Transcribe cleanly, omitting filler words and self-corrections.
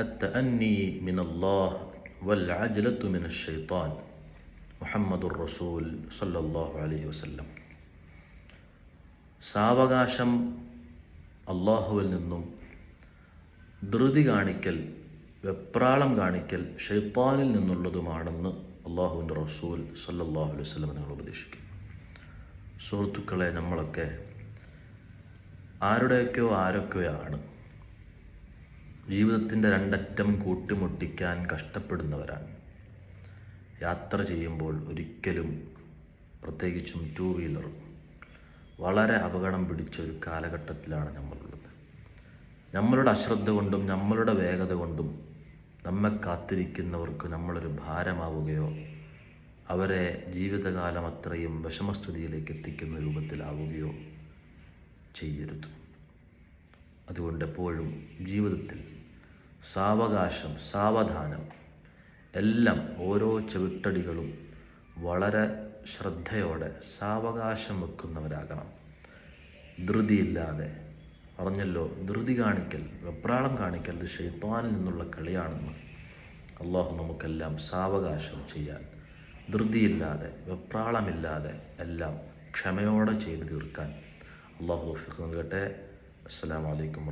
التأني من الله والعجلة من الشيطان. മുഹമ്മദുർ റസൂൽ സല്ലല്ലാഹു അലൈഹി വസല്ലം. സാവകാശം അള്ളാഹുവിൽ നിന്നും, ധൃതി കാണിക്കൽ, വെപ്രാളം കാണിക്കൽ ഷൈത്താനിൽ നിന്നുള്ളതുമാണെന്ന് അള്ളാഹുവിൻ്റെ റസൂൽ സല്ലല്ലാഹു അലൈഹി വസല്ലം നിങ്ങൾ ഉപദേശിക്കും. സുഹൃത്തുക്കളെ, നമ്മളൊക്കെ ആരൊക്കെയാണ് ജീവിതത്തിൻ്റെ രണ്ടറ്റം കൂട്ടിമുട്ടിക്കാൻ കഷ്ടപ്പെടുന്നവരാണ്. യാത്ര ചെയ്യുമ്പോൾ ഒരിക്കലും, പ്രത്യേകിച്ചും 2 വീലർ വളരെ അപകടം പിടിച്ച ഒരു കാലഘട്ടത്തിലാണ് നമ്മളുള്ളത്. നമ്മളുടെ അശ്രദ്ധ കൊണ്ടും നമ്മളുടെ വേഗത കൊണ്ടും നമ്മെ കാത്തിരിക്കുന്നവർക്ക് നമ്മളൊരു ഭാരമാവുകയോ അവരെ ജീവിതകാലം അത്രയും വിഷമസ്ഥിതിയിലേക്ക് എത്തിക്കുന്ന രൂപത്തിലാവുകയോ ചെയ്യരുത്. അതുകൊണ്ട് എപ്പോഴും ജീവിതത്തിൽ സാവകാശം, സാവധാനം, എല്ലാം ഓരോ ചവിട്ടടികളും വളരെ ശ്രദ്ധയോടെ സാവകാശം വെക്കുന്നവരാകണം. ധൃതിയില്ലാതെ. പറഞ്ഞല്ലോ, ധൃതി കാണിക്കൽ, വെപ്രാളം കാണിക്കൽ ഇത് ശൈത്താനിൽ നിന്നുള്ള കളിയാണെന്ന്. അള്ളാഹു നമുക്കെല്ലാം സാവകാശം ചെയ്യാൻ, ധൃതിയില്ലാതെ, വെപ്രാളമില്ലാതെ എല്ലാം ക്ഷമയോടെ ചെയ്തു തീർക്കാൻ അള്ളാഹു തൗഫീഖ് നൽകട്ടെ. അസ്സലാമു അലൈക്കും.